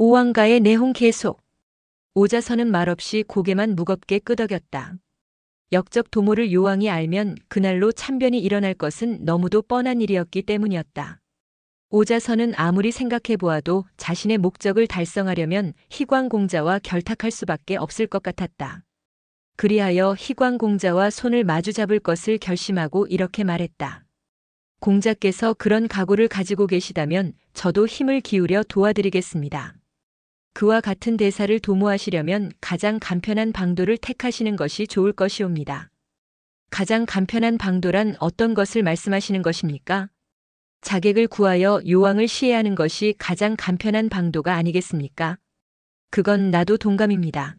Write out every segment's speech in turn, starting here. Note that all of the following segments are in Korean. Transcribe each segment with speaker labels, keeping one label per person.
Speaker 1: 오왕가의 내홍 계속. 오자선은 말없이 고개만 무겁게 끄덕였다. 역적 도모를 요왕이 알면 그날로 참변이 일어날 것은 너무도 뻔한 일이었기 때문이었다. 오자선은 아무리 생각해 보아도 자신의 목적을 달성하려면 희광공자와 결탁할 수밖에 없을 것 같았다. 그리하여 희광공자와 손을 마주잡을 것을 결심하고 이렇게 말했다. 공자께서 그런 각오를 가지고 계시다면 저도 힘을 기울여 도와드리겠습니다. 그와 같은 대사를 도모하시려면 가장 간편한 방도를 택하시는 것이 좋을 것이옵니다. 가장 간편한 방도란 어떤 것을 말씀하시는 것입니까? 자객을 구하여 요왕을 시해하는 것이 가장 간편한 방도가 아니겠습니까? 그건 나도 동감입니다.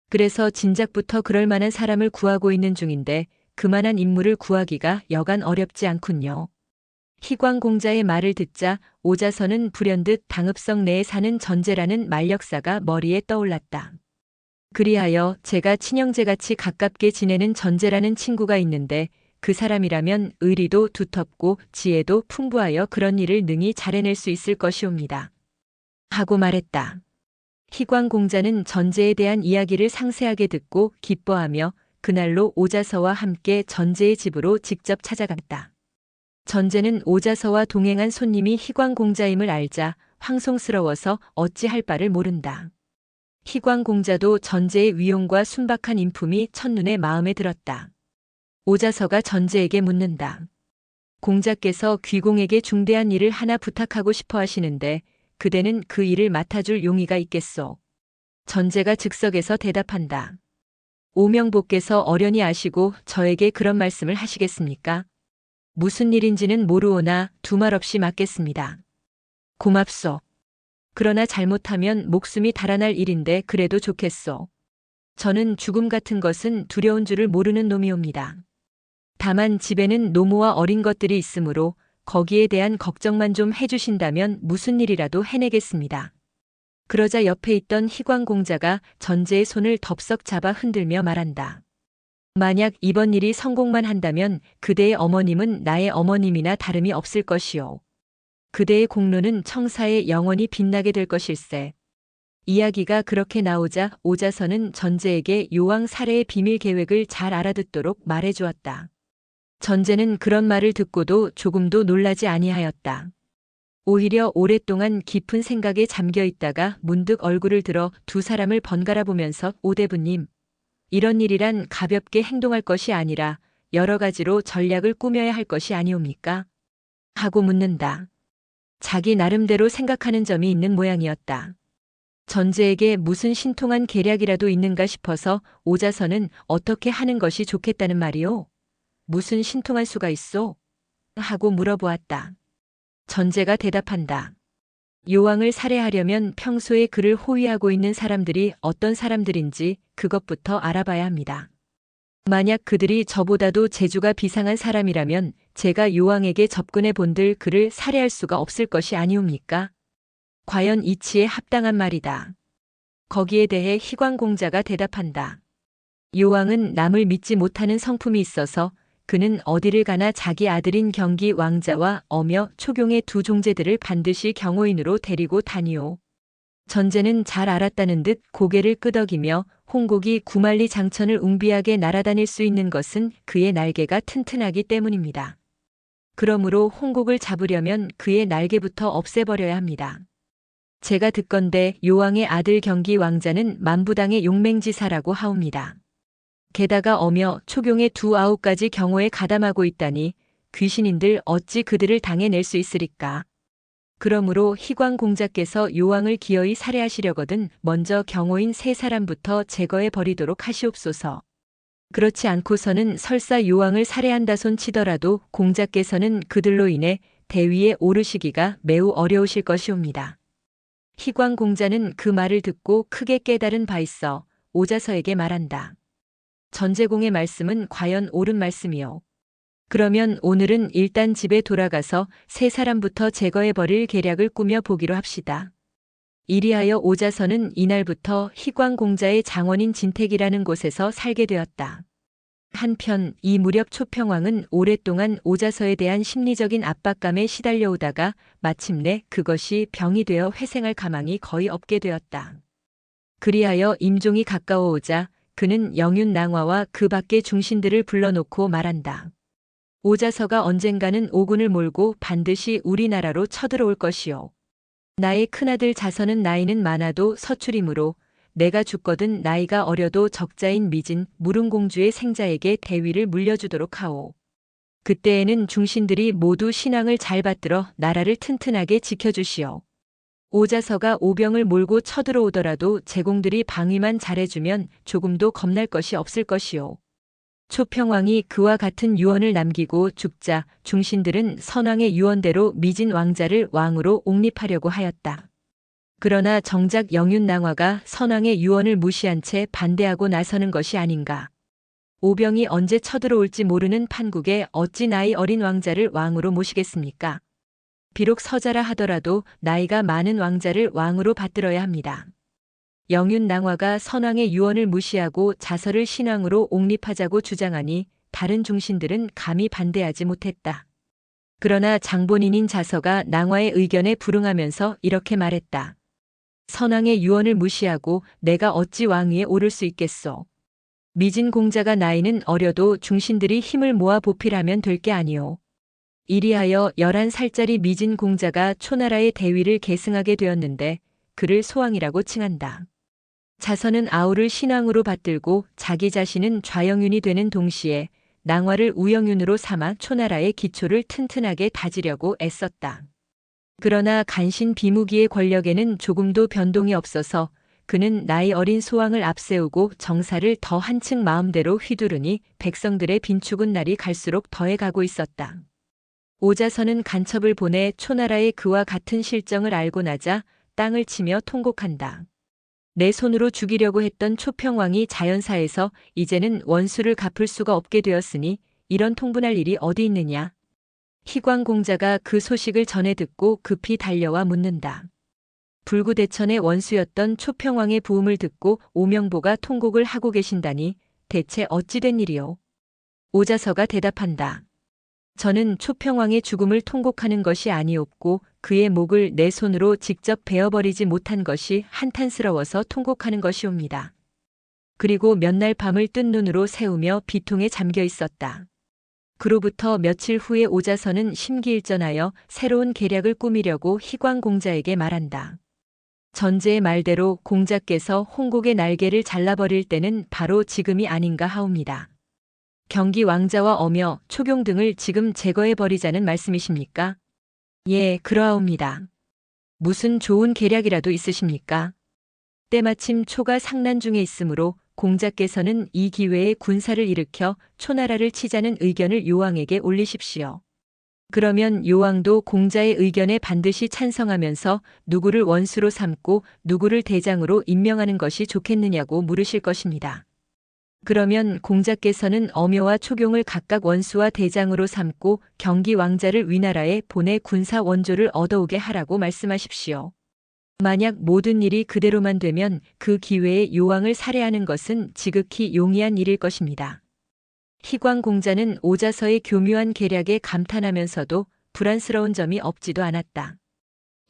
Speaker 1: 그래서 진작부터 그럴 만한 사람을 구하고 있는 중인데 그만한 인물을 구하기가 여간 어렵지 않군요. 희광공자의 말을 듣자 오자선은 불현듯 당읍성 내에 사는 전제라는 말역사가 머리에 떠올랐다. 그리하여 제가 친형제같이 가깝게 지내는 전제라는 친구가 있는데 그 사람이라면 의리도 두텁고 지혜도 풍부하여 그런 일을 능히 잘해낼 수 있을 것이옵니다. 하고 말했다. 희광공자는 전제에 대한 이야기를 상세하게 듣고 기뻐하며 그날로 오자서와 함께 전제의 집으로 직접 찾아갔다. 전제는 오자서와 동행한 손님이 희광공자임을 알자 황송스러워서 어찌할 바를 모른다. 희광공자도 전제의 위용과 순박한 인품이 첫눈에 마음에 들었다. 오자서가 전제에게 묻는다. 공자께서 귀공에게 중대한 일을 하나 부탁하고 싶어 하시는데 그대는 그 일을 맡아줄 용의가 있겠소. 전제가 즉석에서 대답한다. 오명보께서 어련히 아시고 저에게 그런 말씀을 하시겠습니까? 무슨 일인지는 모르오나 두말 없이 맡겠습니다. 고맙소. 그러나 잘못하면 목숨이 달아날 일인데 그래도 좋겠소. 저는 죽음 같은 것은 두려운 줄을 모르는 놈이옵니다. 다만 집에는 노모와 어린 것들이 있으므로 거기에 대한 걱정만 좀 해주신다면 무슨 일이라도 해내겠습니다. 그러자 옆에 있던 희광공자가 전제의 손을 덥석 잡아 흔들며 말한다. 만약 이번 일이 성공만 한다면 그대의 어머님은 나의 어머님이나 다름이 없을 것이오. 그대의 공로는 청사에 영원히 빛나게 될 것일세. 이야기가 그렇게 나오자 오자선은 전제에게 요왕 살해의 비밀 계획을 잘 알아듣도록 말해주었다. 전제는 그런 말을 듣고도 조금도 놀라지 아니하였다. 오히려 오랫동안 깊은 생각에 잠겨 있다가 문득 얼굴을 들어 두 사람을 번갈아 보면서 오대부님, 이런 일이란 가볍게 행동할 것이 아니라 여러 가지로 전략을 꾸며야 할 것이 아니옵니까? 하고 묻는다. 자기 나름대로 생각하는 점이 있는 모양이었다. 전제에게 무슨 신통한 계략이라도 있는가 싶어서 오자선은 어떻게 하는 것이 좋겠다는 말이오? 무슨 신통할 수가 있소? 하고 물어보았다. 전제가 대답한다. 요왕을 살해하려면 평소에 그를 호위하고 있는 사람들이 어떤 사람들인지 그것부터 알아봐야 합니다. 만약 그들이 저보다도 재주가 비상한 사람이라면 제가 요왕에게 접근해 본들 그를 살해할 수가 없을 것이 아니옵니까? 과연 이치에 합당한 말이다. 거기에 대해 희광공자가 대답한다. 요왕은 남을 믿지 못하는 성품이 있어서 그는 어디를 가나 자기 아들인 경기 왕자와 어며 초경의 두 종제들을 반드시 경호인으로 데리고 다니오. 전제는 잘 알았다는 듯 고개를 끄덕이며 홍곡이 구만리 장천을 웅비하게 날아다닐 수 있는 것은 그의 날개가 튼튼하기 때문입니다. 그러므로 홍곡을 잡으려면 그의 날개부터 없애버려야 합니다. 제가 듣건대 요왕의 아들 경기 왕자는 만부당의 용맹지사라고 하옵니다. 게다가 어며 초경의 두 아홉가지 경호에 가담하고 있다니 귀신인들 어찌 그들을 당해낼 수 있으리까. 그러므로 희광공자께서 요왕을 기어이 살해하시려거든 먼저 경호인 세 사람부터 제거해 버리도록 하시옵소서. 그렇지 않고서는 설사 요왕을 살해한다손 치더라도 공자께서는 그들로 인해 대위에 오르시기가 매우 어려우실 것이옵니다. 희광공자는 그 말을 듣고 크게 깨달은 바 있어 오자서에게 말한다. 전제공의 말씀은 과연 옳은 말씀이요. 그러면 오늘은 일단 집에 돌아가서 세 사람부터 제거해버릴 계략을 꾸며 보기로 합시다. 이리하여 오자서는 이날부터 희광공자의 장원인 진택이라는 곳에서 살게 되었다. 한편 이 무렵 초평왕은 오랫동안 오자서에 대한 심리적인 압박감에 시달려오다가 마침내 그것이 병이 되어 회생할 가망이 거의 없게 되었다. 그리하여 임종이 가까워오자 그는 영윤낭화와 그 밖의 중신들을 불러놓고 말한다. 오자서가 언젠가는 오군을 몰고 반드시 우리나라로 쳐들어올 것이요. 나의 큰아들 자서는 나이는 많아도 서출이므로 내가 죽거든 나이가 어려도 적자인 미진 무릉공주의 생자에게 대위를 물려주도록 하오. 그때에는 중신들이 모두 신앙을 잘 받들어 나라를 튼튼하게 지켜주시오. 오자서가 오병을 몰고 쳐들어오더라도 제공들이 방위만 잘해주면 조금도 겁날 것이 없을 것이오. 초평왕이 그와 같은 유언을 남기고 죽자 중신들은 선왕의 유언대로 미진 왕자를 왕으로 옹립하려고 하였다. 그러나 정작 영윤낭화가 선왕의 유언을 무시한 채 반대하고 나서는 것이 아닌가. 오병이 언제 쳐들어올지 모르는 판국에 어찌 나이 어린 왕자를 왕으로 모시겠습니까? 비록 서자라 하더라도 나이가 많은 왕자를 왕으로 받들어야 합니다. 영윤낭화가 선왕의 유언을 무시하고 자서를 신왕으로 옹립하자고 주장하니 다른 중신들은 감히 반대하지 못했다. 그러나 장본인인 자서가 낭화의 의견에 불응하면서 이렇게 말했다. 선왕의 유언을 무시하고 내가 어찌 왕위에 오를 수 있겠소. 미진 공자가 나이는 어려도 중신들이 힘을 모아 보필하면 될 게 아니오. 이리하여 11살짜리 미진 공자가 초나라의 대위를 계승하게 되었는데 그를 소왕이라고 칭한다. 자서는 아우를 신왕으로 받들고 자기 자신은 좌영윤이 되는 동시에 낭화를 우영윤으로 삼아 초나라의 기초를 튼튼하게 다지려고 애썼다. 그러나 간신 비무기의 권력에는 조금도 변동이 없어서 그는 나이 어린 소왕을 앞세우고 정사를 더 한층 마음대로 휘두르니 백성들의 빈축은 날이 갈수록 더해가고 있었다. 오자서는 간첩을 보내 초나라의 그와 같은 실정을 알고 나자 땅을 치며 통곡한다. 내 손으로 죽이려고 했던 초평왕이 자연사에서 이제는 원수를 갚을 수가 없게 되었으니 이런 통분할 일이 어디 있느냐. 희광공자가 그 소식을 전해 듣고 급히 달려와 묻는다. 불구대천의 원수였던 초평왕의 부음을 듣고 오명보가 통곡을 하고 계신다니 대체 어찌 된 일이오? 오자서가 대답한다. 저는 초평왕의 죽음을 통곡하는 것이 아니옵고 그의 목을 내 손으로 직접 베어버리지 못한 것이 한탄스러워서 통곡하는 것이옵니다. 그리고 몇 날 밤을 뜬 눈으로 새우며 비통에 잠겨 있었다. 그로부터 며칠 후에 오자서는 심기일전하여 새로운 계략을 꾸미려고 희광공자에게 말한다. 전제의 말대로 공자께서 홍곡의 날개를 잘라버릴 때는 바로 지금이 아닌가 하옵니다. 경기 왕자와 어며 초경 등을 지금 제거해버리자는 말씀이십니까? 예, 그러하옵니다. 무슨 좋은 계략이라도 있으십니까? 때마침 초가 상난 중에 있으므로 공자께서는 이 기회에 군사를 일으켜 초나라를 치자는 의견을 요왕에게 올리십시오. 그러면 요왕도 공자의 의견에 반드시 찬성하면서 누구를 원수로 삼고 누구를 대장으로 임명하는 것이 좋겠느냐고 물으실 것입니다. 그러면 공자께서는 어묘와 초경을 각각 원수와 대장으로 삼고 경기 왕자를 위나라에 보내 군사 원조를 얻어오게 하라고 말씀하십시오. 만약 모든 일이 그대로만 되면 그 기회에 요왕을 살해하는 것은 지극히 용이한 일일 것입니다. 희광공자는 오자서의 교묘한 계략에 감탄하면서도 불안스러운 점이 없지도 않았다.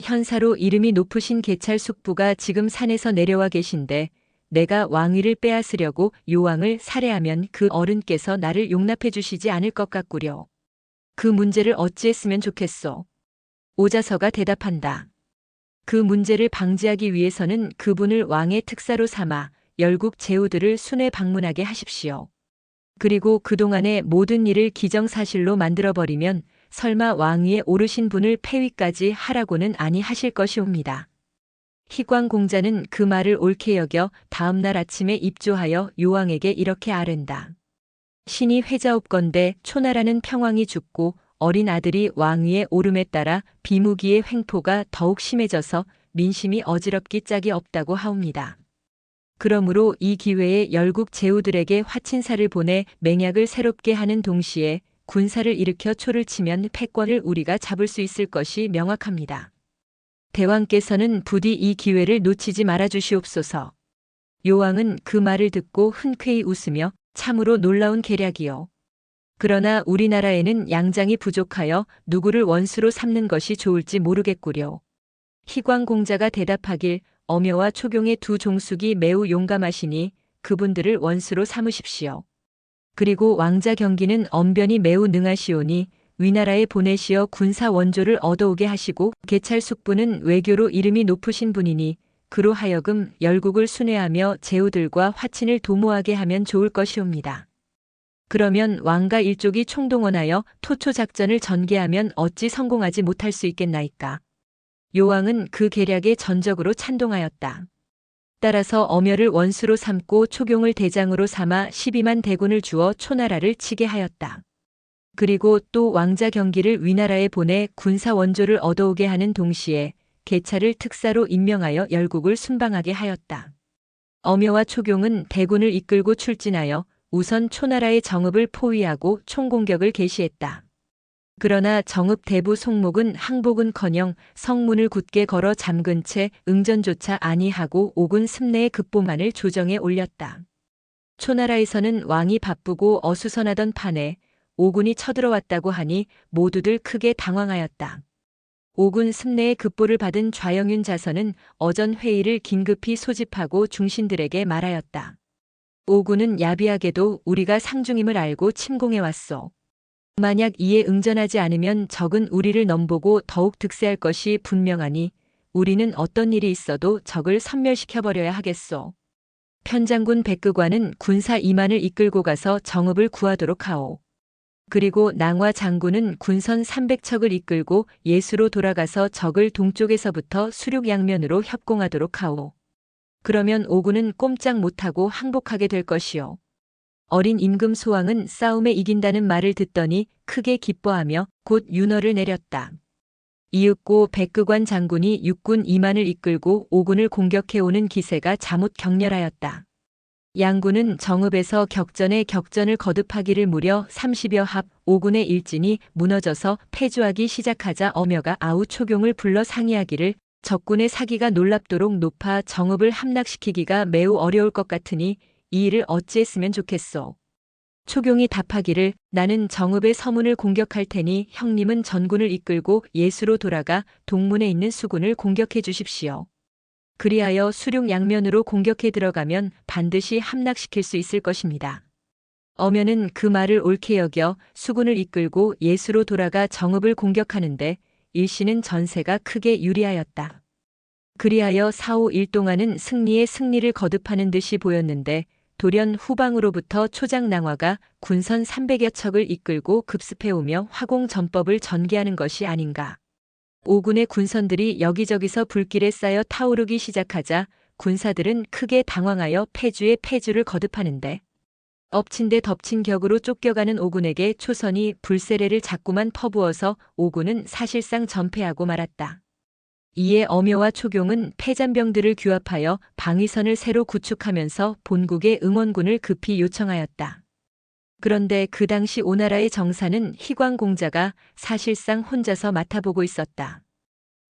Speaker 1: 현사로 이름이 높으신 계찰 숙부가 지금 산에서 내려와 계신데 내가 왕위를 빼앗으려고 요왕을 살해하면 그 어른께서 나를 용납해 주시지 않을 것 같구려. 그 문제를 어찌했으면 좋겠소? 오자서가 대답한다. 그 문제를 방지하기 위해서는 그분을 왕의 특사로 삼아 열국 제후들을 순회 방문하게 하십시오. 그리고 그동안의 모든 일을 기정사실로 만들어버리면 설마 왕위에 오르신 분을 폐위까지 하라고는 아니 하실 것이옵니다. 희광공자는 그 말을 옳게 여겨 다음 날 아침에 입조하여 요왕에게 이렇게 아른다. 신이 회자옵건대 초나라는 평왕이 죽고 어린 아들이 왕위에 오름에 따라 비무기의 횡포가 더욱 심해져서 민심이 어지럽기 짝이 없다고 하옵니다. 그러므로 이 기회에 열국 제후들에게 화친사를 보내 맹약을 새롭게 하는 동시에 군사를 일으켜 초를 치면 패권을 우리가 잡을 수 있을 것이 명확합니다. 대왕께서는 부디 이 기회를 놓치지 말아 주시옵소서. 요왕은 그 말을 듣고 흔쾌히 웃으며 참으로 놀라운 계략이요. 그러나 우리나라에는 양장이 부족하여 누구를 원수로 삼는 것이 좋을지 모르겠구려. 희광공자가 대답하길 엄여와 초경의 두 종숙이 매우 용감하시니 그분들을 원수로 삼으십시오. 그리고 왕자 경기는 언변이 매우 능하시오니 위나라에 보내시어 군사 원조를 얻어오게 하시고 계찰 숙부는 외교로 이름이 높으신 분이니 그로 하여금 열국을 순회하며 제후들과 화친을 도모하게 하면 좋을 것이옵니다. 그러면 왕가 일족이 총동원하여 토초 작전을 전개하면 어찌 성공하지 못할 수 있겠나이까. 요왕은 그 계략에 전적으로 찬동하였다. 따라서 엄여를 원수로 삼고 초경을 대장으로 삼아 12만 대군을 주어 초나라를 치게 하였다. 그리고 또 왕자 경기를 위나라에 보내 군사 원조를 얻어오게 하는 동시에 계차를 특사로 임명하여 열국을 순방하게 하였다. 엄여와 초경은 대군을 이끌고 출진하여 우선 초나라의 정읍을 포위하고 총공격을 개시했다. 그러나 정읍 대부 송목은 항복은커녕 성문을 굳게 걸어 잠근 채 응전조차 아니하고 오군 습내의 급보만을 조정해 올렸다. 초나라에서는 왕이 바쁘고 어수선하던 판에 오군이 쳐들어왔다고 하니 모두들 크게 당황하였다. 오군 습내의 급보를 받은 좌영윤 자선은 어전 회의를 긴급히 소집하고 중신들에게 말하였다. 오군은 야비하게도 우리가 상중임을 알고 침공해왔소. 만약 이에 응전하지 않으면 적은 우리를 넘보고 더욱 득세할 것이 분명하니 우리는 어떤 일이 있어도 적을 섬멸시켜버려야 하겠소. 편장군 백극관은 군사 2만을 이끌고 가서 정읍을 구하도록 하오. 그리고 낭화 장군은 군선 300척을 이끌고 예수로 돌아가서 적을 동쪽에서부터 수륙 양면으로 협공하도록 하오. 그러면 오군은 꼼짝 못하고 항복하게 될 것이요. 어린 임금 소왕은 싸움에 이긴다는 말을 듣더니 크게 기뻐하며 곧 윤허를 내렸다. 이윽고 백극관 장군이 육군 2만을 이끌고 오군을 공격해오는 기세가 잠옷 격렬하였다. 양군은 정읍에서 격전에 격전을 거듭하기를 무려 30여 합 오군의 일진이 무너져서 패주하기 시작하자 엄여가 아우 초경을 불러 상의하기를 적군의 사기가 놀랍도록 높아 정읍을 함락시키기가 매우 어려울 것 같으니 이 일을 어찌했으면 좋겠소. 초경이 답하기를 나는 정읍의 서문을 공격할 테니 형님은 전군을 이끌고 예수로 돌아가 동문에 있는 수군을 공격해 주십시오. 그리하여 수륙 양면으로 공격해 들어가면 반드시 함락시킬 수 있을 것입니다. 엄여는 그 말을 옳게 여겨 수군을 이끌고 예수로 돌아가 정읍을 공격하는데 일시는 전세가 크게 유리하였다. 그리하여 4-5일 동안은 승리에 승리를 거듭하는 듯이 보였는데 돌연 후방으로부터 초장낭화가 군선 300여 척을 이끌고 급습해오며 화공전법을 전개하는 것이 아닌가. 오군의 군선들이 여기저기서 불길에 쌓여 타오르기 시작하자 군사들은 크게 당황하여 패주에 패주를 거듭하는데 엎친 데 덮친 격으로 쫓겨가는 오군에게 초선이 불세례를 자꾸만 퍼부어서 오군은 사실상 전패하고 말았다. 이에 엄여와 초경은 패잔병들을 규합하여 방위선을 새로 구축하면서 본국의 응원군을 급히 요청하였다. 그런데 그 당시 오나라의 정사는 희광공자가 사실상 혼자서 맡아보고 있었다.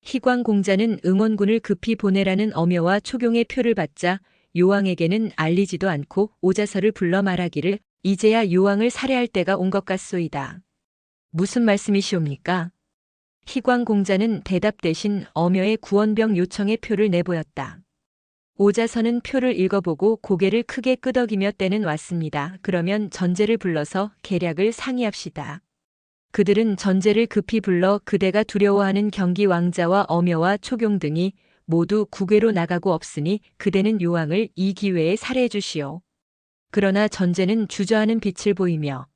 Speaker 1: 희광공자는 응원군을 급히 보내라는 엄여와 초경의 표를 받자 요왕에게는 알리지도 않고 오자서를 불러 말하기를 이제야 요왕을 살해할 때가 온 것 같소이다. 무슨 말씀이시옵니까? 희광공자는 대답 대신 엄여의 구원병 요청의 표를 내보였다. 오자서는 표를 읽어보고 고개를 크게 끄덕이며 때는 왔습니다. 그러면 전제를 불러서 계략을 상의합시다. 그들은 전제를 급히 불러 그대가 두려워하는 경기 왕자와 엄여와 초경 등이 모두 국외로 나가고 없으니 그대는 요왕을 이 기회에 살해해 주시오. 그러나 전제는 주저하는 빛을 보이며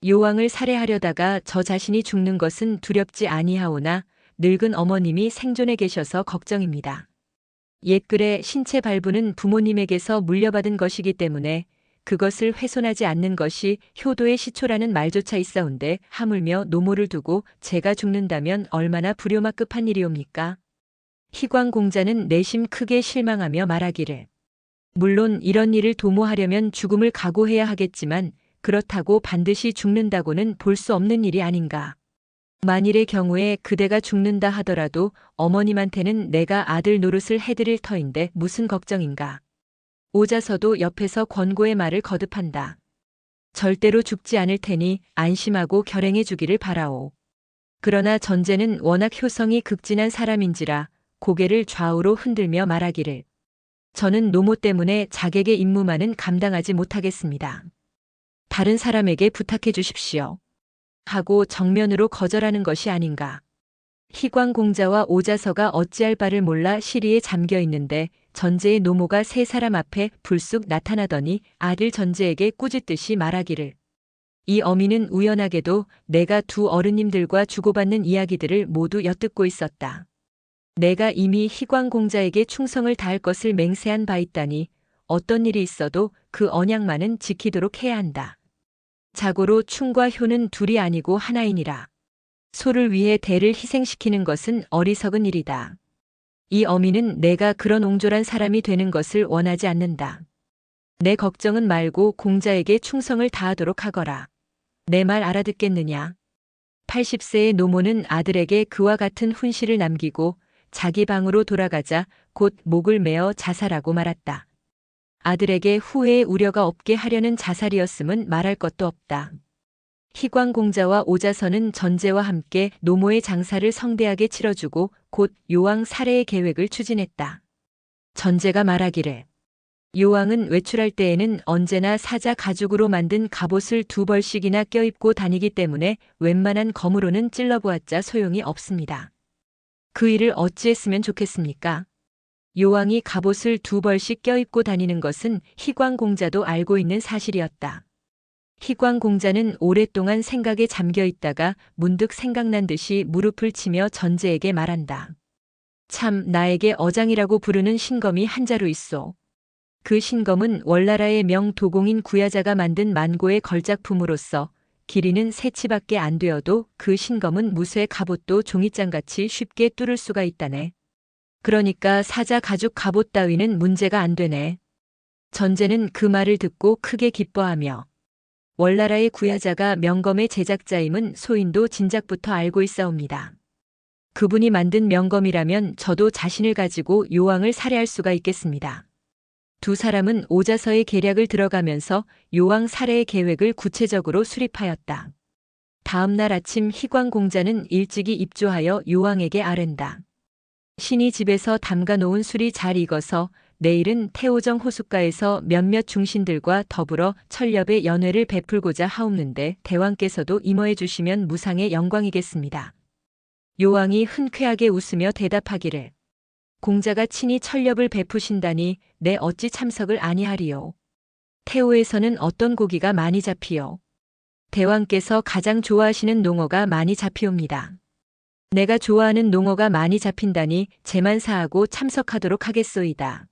Speaker 1: 요왕을 살해하려다가 저 자신이 죽는 것은 두렵지 아니하오나 늙은 어머님이 생존해 계셔서 걱정입니다. 옛글에 신체 발부는 부모님에게서 물려받은 것이기 때문에 그것을 훼손하지 않는 것이 효도의 시초라는 말조차 있사온데 하물며 노모를 두고 제가 죽는다면 얼마나 불효막급한 일이옵니까? 희광공자는 내심 크게 실망하며 말하기를 물론 이런 일을 도모하려면 죽음을 각오해야 하겠지만 그렇다고 반드시 죽는다고는 볼 수 없는 일이 아닌가. 만일의 경우에 그대가 죽는다 하더라도 어머님한테는 내가 아들 노릇을 해드릴 터인데 무슨 걱정인가. 오자서도 옆에서 권고의 말을 거듭한다. 절대로 죽지 않을 테니 안심하고 결행해 주기를 바라오. 그러나 전제는 워낙 효성이 극진한 사람인지라 고개를 좌우로 흔들며 말하기를 저는 노모 때문에 자객의 임무만은 감당하지 못하겠습니다. 다른 사람에게 부탁해 주십시오. 하고 정면으로 거절하는 것이 아닌가. 희광공자와 오자서가 어찌할 바를 몰라 시리에 잠겨 있는데 전제의 노모가 세 사람 앞에 불쑥 나타나더니 아들 전제에게 꾸짖듯이 말하기를 이 어미는 우연하게도 내가 두 어른님들과 주고받는 이야기들을 모두 엿듣고 있었다. 내가 이미 희광공자에게 충성을 다할 것을 맹세한 바 있다니 어떤 일이 있어도 그 언약만은 지키도록 해야 한다. 자고로 충과 효는 둘이 아니고 하나이니라. 소를 위해 대를 희생시키는 것은 어리석은 일이다. 이 어미는 내가 그런 옹졸한 사람이 되는 것을 원하지 않는다. 내 걱정은 말고 공자에게 충성을 다하도록 하거라. 내 말 알아듣겠느냐? 80세의 노모는 아들에게 그와 같은 훈시를 남기고 자기 방으로 돌아가자 곧 목을 메어 자살하고 말았다. 아들에게 후회의 우려가 없게 하려는 자살이었음은 말할 것도 없다. 희광공자와 오자선은 전제와 함께 노모의 장사를 성대하게 치러주고 곧 요왕 살해의 계획을 추진했다. 전제가 말하기를 요왕은 외출할 때에는 언제나 사자 가죽으로 만든 갑옷을 2벌씩이나 껴입고 다니기 때문에 웬만한 검으로는 찔러보았자 소용이 없습니다. 그 일을 어찌했으면 좋겠습니까? 요왕이 갑옷을 2벌씩 껴입고 다니는 것은 희광공자도 알고 있는 사실이었다. 희광공자는 오랫동안 생각에 잠겨 있다가 문득 생각난 듯이 무릎을 치며 전제에게 말한다. 참 나에게 어장이라고 부르는 신검이 한 자루 있소. 그 신검은 월나라의 명도공인 구야자가 만든 만고의 걸작품으로서 길이는 3치밖에 안 되어도 그 신검은 무쇠 갑옷도 종이장같이 쉽게 뚫을 수가 있다네. 그러니까 사자 가죽 갑옷 따위는 문제가 안 되네. 전제는 그 말을 듣고 크게 기뻐하며 월나라의 구야자가 명검의 제작자임은 소인도 진작부터 알고 있사옵니다. 그분이 만든 명검이라면 저도 자신을 가지고 요왕을 살해할 수가 있겠습니다. 두 사람은 오자서의 계략을 들어가면서 요왕 살해의 계획을 구체적으로 수립하였다. 다음 날 아침 희광공자는 일찍이 입조하여 요왕에게 아른다. 신이 집에서 담가 놓은 술이 잘 익어서 내일은 태오정 호숫가에서 몇몇 중신들과 더불어 철렵의 연회를 베풀고자 하옵는데 대왕께서도 임허해 주시면 무상의 영광이겠습니다. 요왕이 흔쾌하게 웃으며 대답하기를 공자가 친히 철렵을 베푸신다니 내 어찌 참석을 아니하리요. 태오에서는 어떤 고기가 많이 잡히요. 대왕께서 가장 좋아하시는 농어가 많이 잡히옵니다. 내가 좋아하는 농어가 많이 잡힌다니 제만사하고 참석하도록 하겠소이다.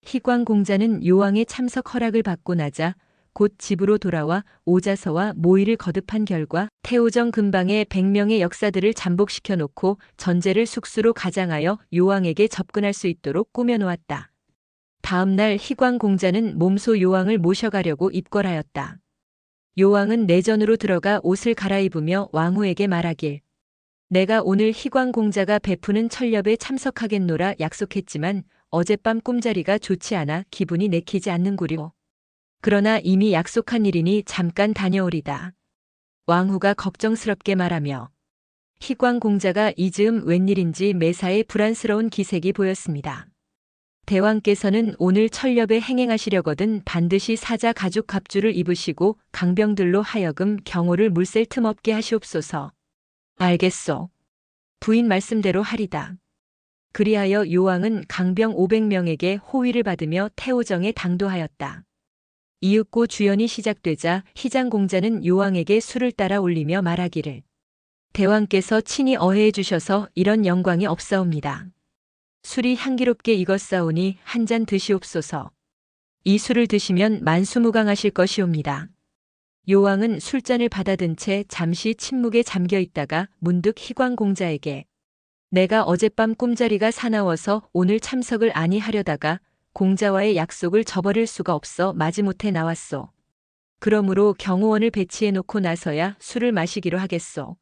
Speaker 1: 희광공자는 요왕의 참석 허락을 받고 나자 곧 집으로 돌아와 오자서와 모의를 거듭한 결과 태오정 근방의 100명의 역사들을 잠복시켜 놓고 전제를 숙수로 가장하여 요왕에게 접근할 수 있도록 꾸며놓았다. 다음 날 희광공자는 몸소 요왕을 모셔가려고 입궐하였다. 요왕은 내전으로 들어가 옷을 갈아입으며 왕후에게 말하길 내가 오늘 희광공자가 베푸는 철렵에 참석하겠노라 약속했지만 어젯밤 꿈자리가 좋지 않아 기분이 내키지 않는구려. 그러나 이미 약속한 일이니 잠깐 다녀오리다. 왕후가 걱정스럽게 말하며 희광공자가 이 즈음 웬일인지 매사에 불안스러운 기색이 보였습니다. 대왕께서는 오늘 철렵에 행행하시려거든 반드시 사자 가죽 갑주를 입으시고 강병들로 하여금 경호를 물샐 틈 없게 하시옵소서. 알겠소. 부인 말씀대로 하리다. 그리하여 요왕은 강병 500명에게 호위를 받으며 태오정에 당도하였다. 이윽고 주연이 시작되자 희장공자는 요왕에게 술을 따라 올리며 말하기를 대왕께서 친히 어해해 주셔서 이런 영광이 없사옵니다. 술이 향기롭게 익었사오니 한 잔 드시옵소서. 이 술을 드시면 만수무강하실 것이옵니다. 요왕은 술잔을 받아든 채 잠시 침묵에 잠겨 있다가 문득 희광공자에게 내가 어젯밤 꿈자리가 사나워서 오늘 참석을 아니하려다가 공자와의 약속을 저버릴 수가 없어 마지못해 나왔소. 그러므로 경호원을 배치해 놓고 나서야 술을 마시기로 하겠소.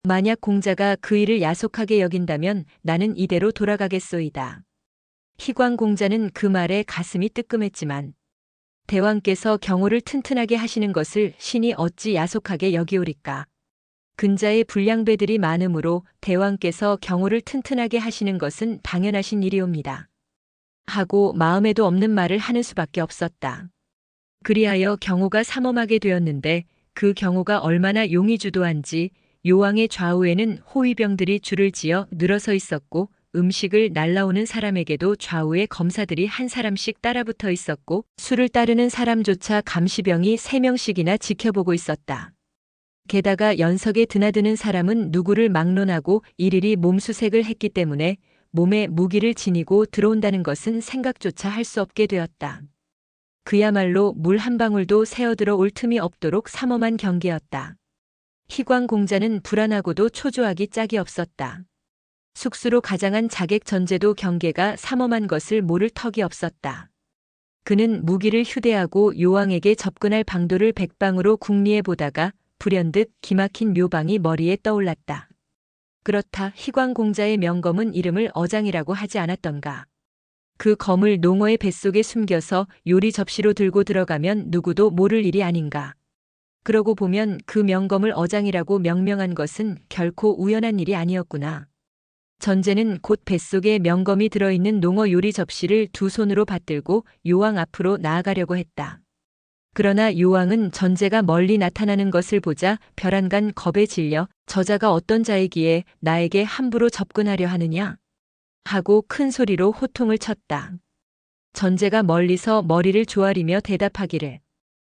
Speaker 1: 만약 공자가 그 일을 야속하게 여긴다면 나는 이대로 돌아가겠소이다. 희광공자는 그 말에 가슴이 뜨끔했지만 대왕께서 경호를 튼튼하게 하시는 것을 신이 어찌 야속하게 여기오리까. 근자의 불량배들이 많으므로 대왕께서 경호를 튼튼하게 하시는 것은 당연하신 일이옵니다. 하고 마음에도 없는 말을 하는 수밖에 없었다. 그리하여 경호가 삼엄하게 되었는데 그 경호가 얼마나 용의주도한지 요왕의 좌우에는 호위병들이 줄을 지어 늘어서 있었고 음식을 날라오는 사람에게도 좌우에 검사들이 한 사람씩 따라붙어 있었고 술을 따르는 사람조차 감시병이 3명씩이나 지켜보고 있었다. 게다가 연석에 드나드는 사람은 누구를 막론하고 일일이 몸수색을 했기 때문에 몸에 무기를 지니고 들어온다는 것은 생각조차 할 수 없게 되었다. 그야말로 물 한 방울도 새어들어 올 틈이 없도록 삼엄한 경계였다. 희광공자는 불안하고도 초조하기 짝이 없었다. 숙수로 가장한 자객 전제도 경계가 삼엄한 것을 모를 턱이 없었다. 그는 무기를 휴대하고 요왕에게 접근할 방도를 백방으로 궁리해 보다가 불현듯 기막힌 묘방이 머리에 떠올랐다. 그렇다 희광공자의 명검은 이름을 어장이라고 하지 않았던가. 그 검을 농어의 뱃속에 숨겨서 요리 접시로 들고 들어가면 누구도 모를 일이 아닌가. 그러고 보면 그 명검을 어장이라고 명명한 것은 결코 우연한 일이 아니었구나. 전제는 곧 뱃속에 명검이 들어있는 농어 요리 접시를 두 손으로 받들고 요왕 앞으로 나아가려고 했다. 그러나 요왕은 전제가 멀리 나타나는 것을 보자 벼란간 겁에 질려 저자가 어떤 자이기에 나에게 함부로 접근하려 하느냐 하고 큰 소리로 호통을 쳤다. 전제가 멀리서 머리를 조아리며 대답하기를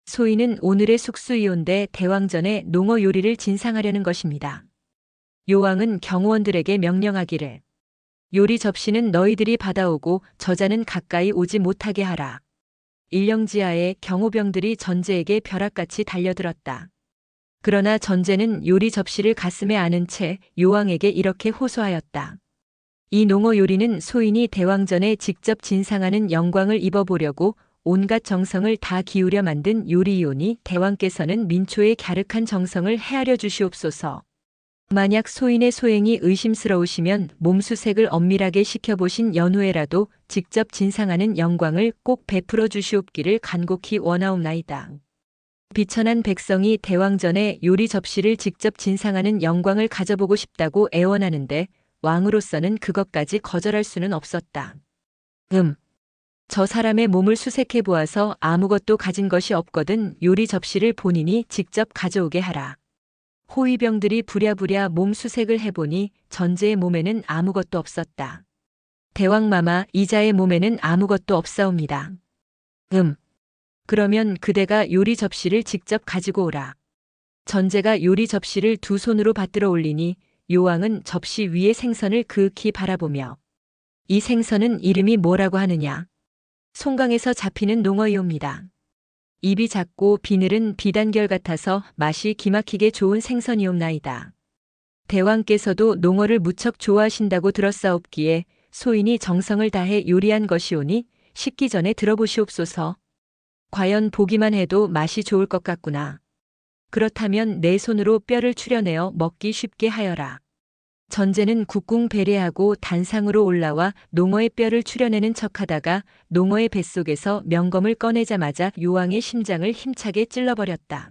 Speaker 1: 소인은 오늘의 숙수이온데 대왕전에 농어 요리를 진상하려는 것입니다. 요왕은 경호원들에게 명령하기를 요리 접시는 너희들이 받아오고 저자는 가까이 오지 못하게 하라. 일령지하에 경호병들이 전제에게 벼락같이 달려들었다. 그러나 전제는 요리 접시를 가슴에 안은 채 요왕에게 이렇게 호소하였다. 이 농어 요리는 소인이 대왕전에 직접 진상하는 영광을 입어보려고 온갖 정성을 다 기울여 만든 요리이오니 대왕께서는 민초의 갸륵한 정성을 헤아려 주시옵소서. 만약 소인의 소행이 의심스러우시면 몸수색을 엄밀하게 시켜보신 연후에라도 직접 진상하는 영광을 꼭 베풀어 주시옵기를 간곡히 원하옵나이다. 비천한 백성이 대왕전에 요리 접시를 직접 진상하는 영광을 가져보고 싶다고 애원하는데 왕으로서는 그것까지 거절할 수는 없었다. 저 사람의 몸을 수색해 보아서 아무것도 가진 것이 없거든 요리 접시를 본인이 직접 가져오게 하라. 호위병들이 부랴부랴 몸 수색을 해보니 전제의 몸에는 아무것도 없었다. 대왕마마 이자의 몸에는 아무것도 없사옵니다. 그러면 그대가 요리 접시를 직접 가지고 오라. 전제가 요리 접시를 두 손으로 받들어 올리니 요왕은 접시 위의 생선을 극히 바라보며 이 생선은 이름이 뭐라고 하느냐. 송강에서 잡히는 농어이옵니다. 입이 작고 비늘은 비단결 같아서 맛이 기막히게 좋은 생선이옵나이다. 대왕께서도 농어를 무척 좋아하신다고 들었사옵기에 소인이 정성을 다해 요리한 것이오니 식기 전에 들어보시옵소서. 과연 보기만 해도 맛이 좋을 것 같구나. 그렇다면 내 손으로 뼈를 추려내어 먹기 쉽게 하여라. 전제는 국궁배례하고 단상으로 올라와 농어의 뼈를 추려내는 척하다가 농어의 뱃속에서 명검을 꺼내자마자 요왕의 심장을 힘차게 찔러버렸다.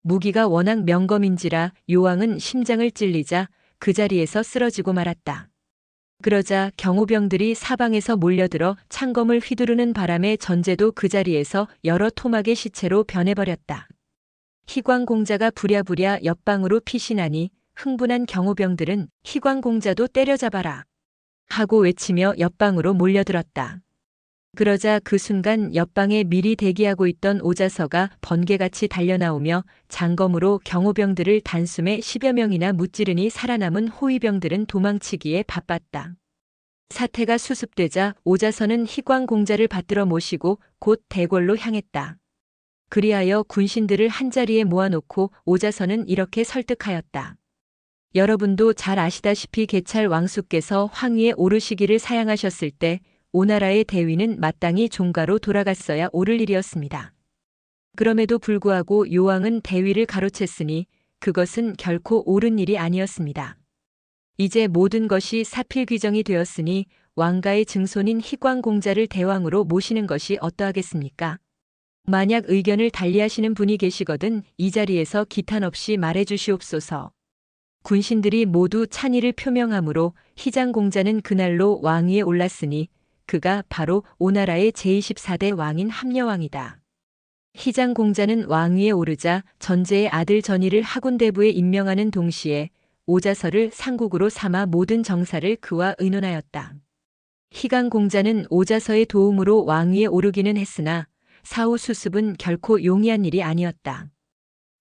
Speaker 1: 무기가 워낙 명검인지라 요왕은 심장을 찔리자 그 자리에서 쓰러지고 말았다. 그러자 경호병들이 사방에서 몰려들어 창검을 휘두르는 바람에 전제도 그 자리에서 여러 토막의 시체로 변해버렸다. 희광공자가 부랴부랴 옆방으로 피신하니 흥분한 경호병들은 희광공자도 때려잡아라 하고 외치며 옆방으로 몰려들었다. 그러자 그 순간 옆방에 미리 대기하고 있던 오자서가 번개같이 달려나오며 장검으로 경호병들을 단숨에 10여 명이나 무찌르니 살아남은 호위병들은 도망치기에 바빴다. 사태가 수습되자 오자서는 희광공자를 받들어 모시고 곧 대궐로 향했다. 그리하여 군신들을 한자리에 모아놓고 오자서는 이렇게 설득하였다. 여러분도 잘 아시다시피 개찰 왕수께서 황위에 오르시기를 사양하셨을 때 오나라의 대위는 마땅히 종가로 돌아갔어야 옳을 일이었습니다. 그럼에도 불구하고 요왕은 대위를 가로챘으니 그것은 결코 옳은 일이 아니었습니다. 이제 모든 것이 사필귀정이 되었으니 왕가의 증손인 희광공자를 대왕으로 모시는 것이 어떠하겠습니까? 만약 의견을 달리하시는 분이 계시거든 이 자리에서 기탄 없이 말해 주시옵소서. 군신들이 모두 찬의를 표명하므로 희장공자는 그날로 왕위에 올랐으니 그가 바로 오나라의 제24대 왕인 함려왕이다. 희장공자는 왕위에 오르자 전제의 아들 전의를 하군대부에 임명하는 동시에 오자서를 상국으로 삼아 모든 정사를 그와 의논하였다. 희강공자는 오자서의 도움으로 왕위에 오르기는 했으나 사후 수습은 결코 용이한 일이 아니었다.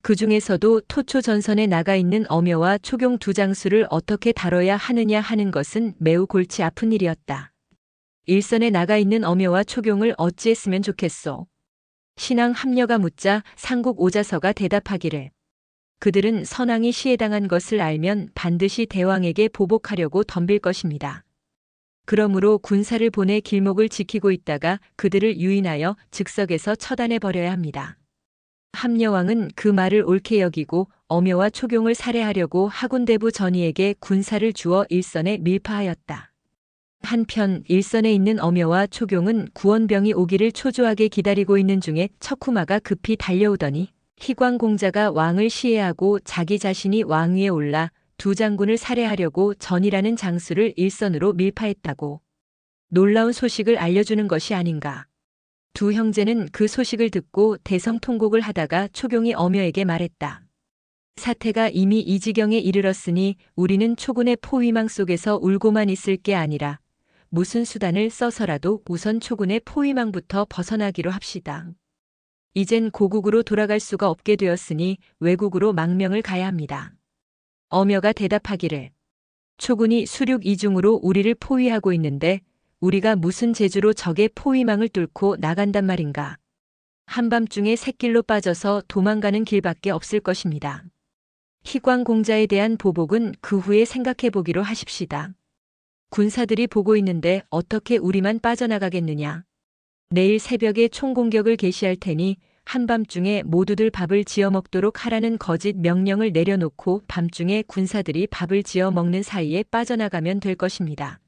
Speaker 1: 그 중에서도 토초 전선에 나가 있는 엄여와 초경 두 장수를 어떻게 다뤄야 하느냐 하는 것은 매우 골치 아픈 일이었다. 일선에 나가 있는 엄여와 초경을 어찌했으면 좋겠소. 신왕 함려가 묻자 상국 오자서가 대답하기를 그들은 선왕이 시해당한 것을 알면 반드시 대왕에게 보복하려고 덤빌 것입니다. 그러므로 군사를 보내 길목을 지키고 있다가 그들을 유인하여 즉석에서 처단해 버려야 합니다. 함려왕은 그 말을 옳게 여기고 엄여와 초경을 살해하려고 하군대부 전의에게 군사를 주어 일선에 밀파하였다. 한편 일선에 있는 엄여와 초경은 구원병이 오기를 초조하게 기다리고 있는 중에 척후마가 급히 달려오더니 희광공자가 왕을 시해하고 자기 자신이 왕위에 올라 두 장군을 살해하려고 전이라는 장수를 일선으로 밀파했다고 놀라운 소식을 알려주는 것이 아닌가. 두 형제는 그 소식을 듣고 대성통곡을 하다가 초경이 엄여에게 말했다. 사태가 이미 이 지경에 이르렀으니 우리는 초군의 포위망 속에서 울고만 있을 게 아니라 무슨 수단을 써서라도 우선 초군의 포위망부터 벗어나기로 합시다. 이젠 고국으로 돌아갈 수가 없게 되었으니 외국으로 망명을 가야 합니다. 엄여가 대답하기를 초군이 수륙 이중으로 우리를 포위하고 있는데 우리가 무슨 재주로 적의 포위망을 뚫고 나간단 말인가. 한밤중에 샛길로 빠져서 도망가는 길밖에 없을 것입니다. 희광공자에 대한 보복은 그 후에 생각해 보기로 하십시다. 군사들이 보고 있는데 어떻게 우리만 빠져나가겠느냐. 내일 새벽에 총공격을 개시할 테니 한밤중에 모두들 밥을 지어 먹도록 하라는 거짓 명령을 내려놓고 밤중에 군사들이 밥을 지어 먹는 사이에 빠져나가면 될 것입니다.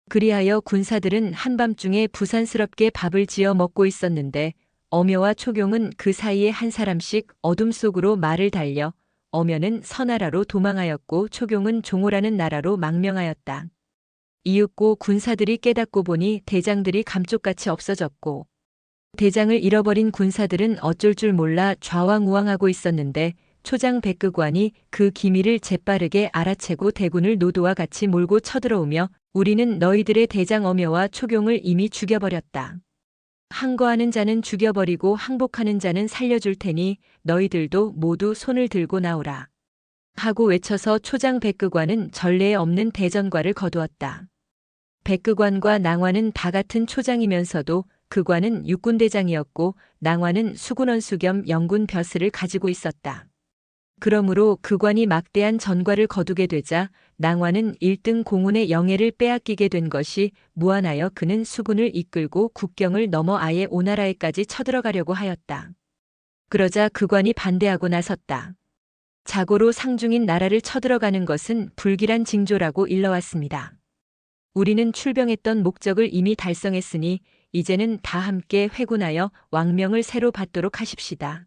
Speaker 1: 그리하여 군사들은 한밤중에 부산스럽게 밥을 지어 먹고 있었는데 엄여와 초경은 그 사이에 한 사람씩 어둠 속으로 말을 달려 엄여는 서나라로 도망하였고 초경은 종호라는 나라로 망명하였다. 이윽고 군사들이 깨닫고 보니 대장들이 감쪽같이 없어졌고 대장을 잃어버린 군사들은 어쩔 줄 몰라 좌왕우왕하고 있었는데 초장 백극관이 그 기밀을 재빠르게 알아채고 대군을 노도와 같이 몰고 쳐들어오며 우리는 너희들의 대장 엄여와 초경을 이미 죽여버렸다. 항거하는 자는 죽여버리고 항복하는 자는 살려줄 테니 너희들도 모두 손을 들고 나오라. 하고 외쳐서 초장 백극관은 전례에 없는 대전과를 거두었다. 백극관과 낭화는 다 같은 초장이면서도 그관은 육군대장이었고 낭화는 수군원수 겸 영군 벼슬을 가지고 있었다. 그러므로 그관이 막대한 전과를 거두게 되자 낭화는 1등 공훈의 영예를 빼앗기게 된 것이 무안하여 그는 수군을 이끌고 국경을 넘어 아예 오나라에까지 쳐들어가려고 하였다. 그러자 그관이 반대하고 나섰다. 자고로 상중인 나라를 쳐들어가는 것은 불길한 징조라고 일러왔습니다. 우리는 출병했던 목적을 이미 달성했으니 이제는 다 함께 회군하여 왕명을 새로 받도록 하십시다.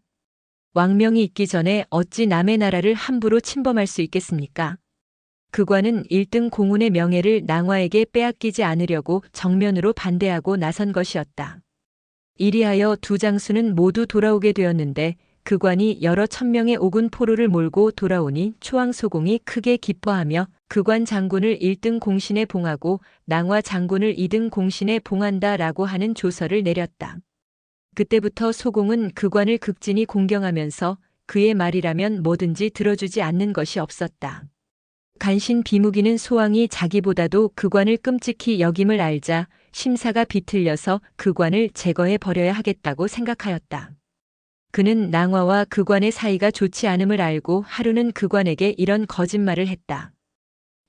Speaker 1: 왕명이 있기 전에 어찌 남의 나라를 함부로 침범할 수 있겠습니까? 그관은 1등 공훈의 명예를 낭화에게 빼앗기지 않으려고 정면으로 반대하고 나선 것이었다. 이리하여 두 장수는 모두 돌아오게 되었는데 그관이 여러 천명의 오군 포로를 몰고 돌아오니 초왕소공이 크게 기뻐하며 그관 장군을 1등 공신에 봉하고 낭화 장군을 2등 공신에 봉한다라고 하는 조서를 내렸다. 그때부터 소공은 그관을 극진히 공경하면서 그의 말이라면 뭐든지 들어주지 않는 것이 없었다. 간신 비무기는 소왕이 자기보다도 그관을 끔찍히 여김을 알자 심사가 비틀려서 그관을 제거해 버려야 하겠다고 생각하였다. 그는 낭화와 그관의 사이가 좋지 않음을 알고 하루는 그관에게 이런 거짓말을 했다.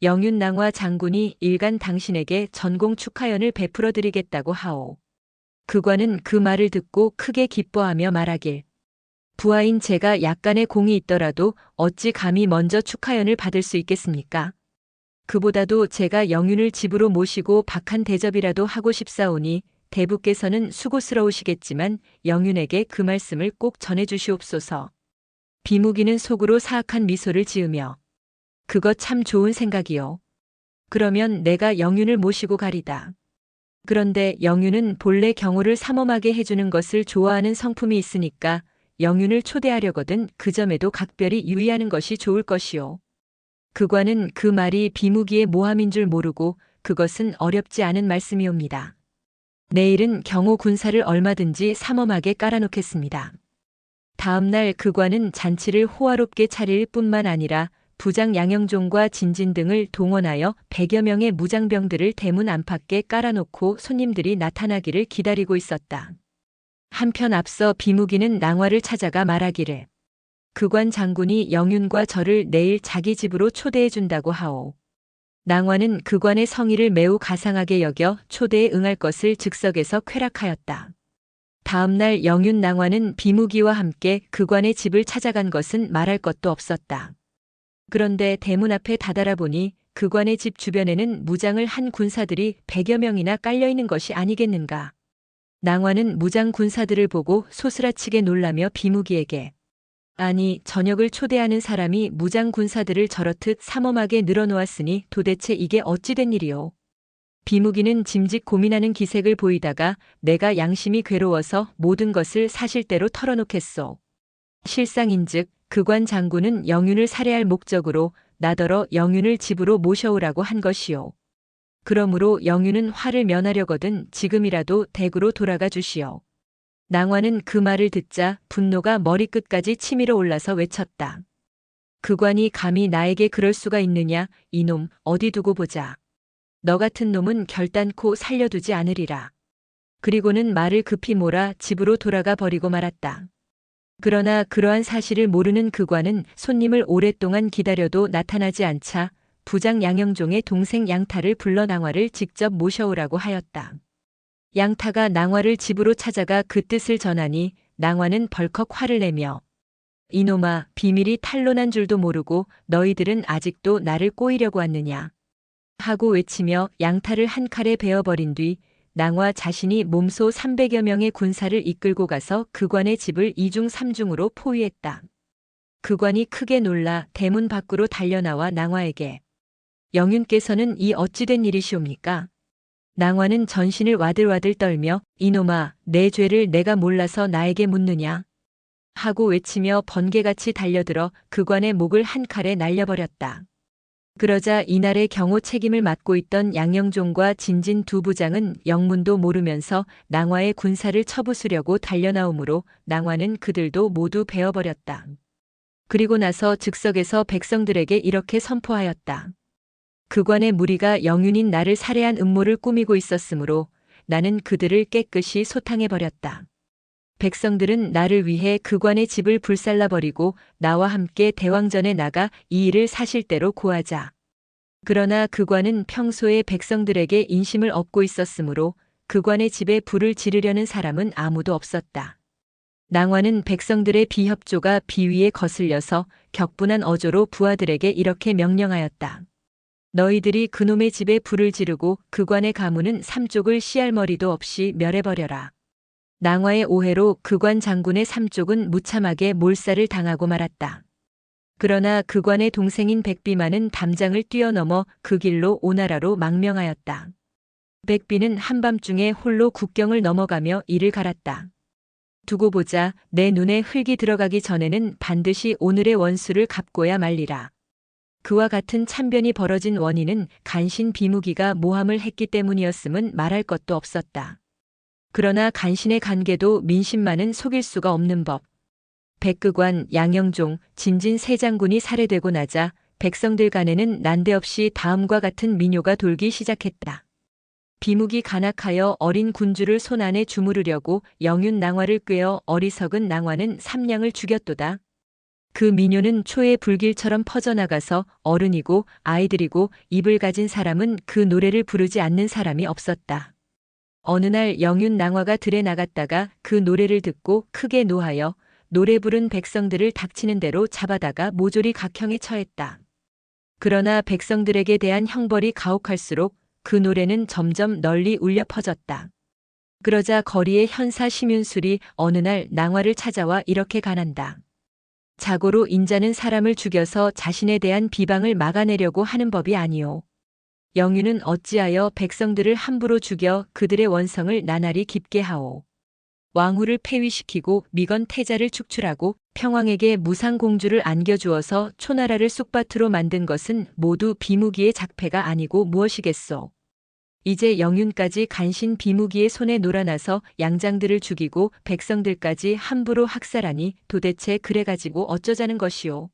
Speaker 1: 영윤낭화 장군이 일간 당신에게 전공 축하연을 베풀어 드리겠다고 하오. 그관은 그 말을 듣고 크게 기뻐하며 말하길 부하인 제가 약간의 공이 있더라도 어찌 감히 먼저 축하연을 받을 수 있겠습니까? 그보다도 제가 영윤을 집으로 모시고 박한 대접이라도 하고 싶사오니 대부께서는 수고스러우시겠지만 영윤에게 그 말씀을 꼭 전해주시옵소서. 비무기는 속으로 사악한 미소를 지으며 그거 참 좋은 생각이요. 그러면 내가 영윤을 모시고 가리다. 그런데 영윤은 본래 경호를 삼엄하게 해주는 것을 좋아하는 성품이 있으니까 영윤을 초대하려거든 그 점에도 각별히 유의하는 것이 좋을 것이요. 그관은 그 말이 비무기의 모함인 줄 모르고 그것은 어렵지 않은 말씀이옵니다. 내일은 경호 군사를 얼마든지 삼엄하게 깔아놓겠습니다. 다음날 그관은 잔치를 호화롭게 차릴 뿐만 아니라 부장 양영종과 진진 등을 동원하여 100여 명의 무장병들을 대문 안팎에 깔아놓고 손님들이 나타나기를 기다리고 있었다. 한편 앞서 비무기는 낭화를 찾아가 말하기를 그관 장군이 영윤과 저를 내일 자기 집으로 초대해 준다고 하오. 낭화는 그관의 성의를 매우 가상하게 여겨 초대에 응할 것을 즉석에서 쾌락하였다. 다음날 영윤 낭화는 비무기와 함께 그관의 집을 찾아간 것은 말할 것도 없었다. 그런데 대문 앞에 다다라 보니 그관의 집 주변에는 무장을 한 군사들이 100여 명이나 깔려있는 것이 아니겠는가. 낭화는 무장 군사들을 보고 소스라치게 놀라며 비무기에게 아니 저녁을 초대하는 사람이 무장 군사들을 저렇듯 삼엄하게 늘어놓았으니 도대체 이게 어찌 된 일이오. 비무기는 짐짓 고민하는 기색을 보이다가 내가 양심이 괴로워서 모든 것을 사실대로 털어놓겠소. 실상인즉 그관 장군은 영윤을 살해할 목적으로 나더러 영윤을 집으로 모셔오라고 한 것이오. 그러므로 영윤은 화를 면하려거든 지금이라도 댁으로 돌아가 주시오. 낭화는 그 말을 듣자 분노가 머리끝까지 치밀어 올라서 외쳤다. 그관이 감히 나에게 그럴 수가 있느냐. 이놈 어디 두고 보자. 너 같은 놈은 결단코 살려두지 않으리라. 그리고는 말을 급히 몰아 집으로 돌아가 버리고 말았다. 그러나 그러한 사실을 모르는 그관은 손님을 오랫동안 기다려도 나타나지 않자 부장 양영종의 동생 양타를 불러 낭화를 직접 모셔오라고 하였다. 양타가 낭화를 집으로 찾아가 그 뜻을 전하니 낭화는 벌컥 화를 내며 이놈아 비밀이 탄로난 줄도 모르고 너희들은 아직도 나를 꼬이려고 왔느냐 하고 외치며 양타를 한 칼에 베어버린 뒤 낭화 자신이 몸소 300여 명의 군사를 이끌고 가서 그관의 집을 2중 3중으로 포위했다. 그관이 크게 놀라 대문 밖으로 달려나와 낭화에게 영윤께서는 이 어찌된 일이시옵니까? 낭화는 전신을 와들와들 떨며 이놈아 내 죄를 내가 몰라서 나에게 묻느냐 하고 외치며 번개같이 달려들어 그관의 목을 한 칼에 날려버렸다. 그러자 이날의 경호 책임을 맡고 있던 양영종과 진진 두 부장은 영문도 모르면서 낭화의 군사를 쳐부수려고 달려나오므로 낭화는 그들도 모두 베어버렸다. 그리고 나서 즉석에서 백성들에게 이렇게 선포하였다. 그관의 무리가 영윤인 나를 살해한 음모를 꾸미고 있었으므로 나는 그들을 깨끗이 소탕해버렸다. 백성들은 나를 위해 그관의 집을 불살라버리고 나와 함께 대왕전에 나가 이 일을 사실대로 고하자. 그러나 그관은 평소에 백성들에게 인심을 얻고 있었으므로 그관의 집에 불을 지르려는 사람은 아무도 없었다. 낭화는 백성들의 비협조가 비위에 거슬려서 격분한 어조로 부하들에게 이렇게 명령하였다. 너희들이 그놈의 집에 불을 지르고 그관의 가문은 삼쪽을 씨알머리도 없이 멸해버려라. 낭화의 오해로 그관 장군의 삼쪽은 무참하게 몰살을 당하고 말았다. 그러나 그관의 동생인 백비만은 담장을 뛰어넘어 그 길로 오나라로 망명하였다. 백비는 한밤중에 홀로 국경을 넘어가며 이를 갈았다. 두고 보자 내 눈에 흙이 들어가기 전에는 반드시 오늘의 원수를 갚고야 말리라. 그와 같은 참변이 벌어진 원인은 간신 비무기가 모함을 했기 때문이었음은 말할 것도 없었다. 그러나 간신의 간계도 민심만은 속일 수가 없는 법. 백그관, 양영종, 진진 세 장군이 살해되고 나자 백성들 간에는 난데없이 다음과 같은 민요가 돌기 시작했다. 비무기 간악하여 어린 군주를 손안에 주무르려고 영윤 낭화를 꿰어 어리석은 낭화는 삼냥을 죽였도다. 그 민요는 초의 불길처럼 퍼져나가서 어른이고 아이들이고 입을 가진 사람은 그 노래를 부르지 않는 사람이 없었다. 어느 날 영윤 낭화가 들에 나갔다가 그 노래를 듣고 크게 노하여 노래 부른 백성들을 닥치는 대로 잡아다가 모조리 각형에 처했다. 그러나 백성들에게 대한 형벌이 가혹할수록 그 노래는 점점 널리 울려 퍼졌다. 그러자 거리의 현사 심윤술이 어느 날 낭화를 찾아와 이렇게 간한다. 자고로 인자는 사람을 죽여서 자신에 대한 비방을 막아내려고 하는 법이 아니오. 영유는 어찌하여 백성들을 함부로 죽여 그들의 원성을 나날이 깊게 하오. 왕후를 폐위시키고 미건 태자를 축출하고 평왕에게 무상공주를 안겨주어서 초나라를 쑥밭으로 만든 것은 모두 비무기의 작패가 아니고 무엇이겠소. 이제 영윤까지 간신 비무기의 손에 놀아나서 양장들을 죽이고 백성들까지 함부로 학살하니 도대체 그래가지고 어쩌자는 것이오.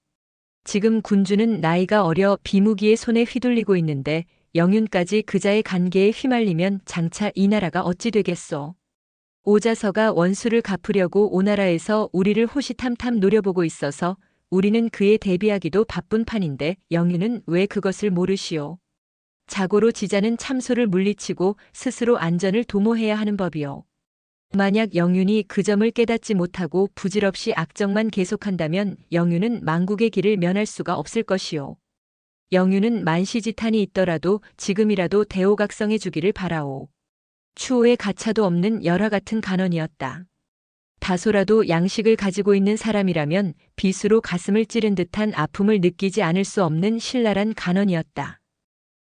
Speaker 1: 지금 군주는 나이가 어려 비무기의 손에 휘둘리고 있는데 영윤까지 그자의 간계에 휘말리면 장차 이 나라가 어찌 되겠소. 오자서가 원수를 갚으려고 오나라에서 우리를 호시탐탐 노려보고 있어서 우리는 그에 대비하기도 바쁜 판인데 영윤은 왜 그것을 모르시오. 자고로 지자는 참소를 물리치고 스스로 안전을 도모해야 하는 법이오. 만약 영윤이 그 점을 깨닫지 못하고 부질없이 악정만 계속한다면 영윤은 망국의 길을 면할 수가 없을 것이오. 영윤은 만시지탄이 있더라도 지금이라도 대오각성해 주기를 바라오. 추호의 가차도 없는 열화 같은 간언이었다. 다소라도 양식을 가지고 있는 사람이라면 빗으로 가슴을 찌른 듯한 아픔을 느끼지 않을 수 없는 신랄한 간언이었다.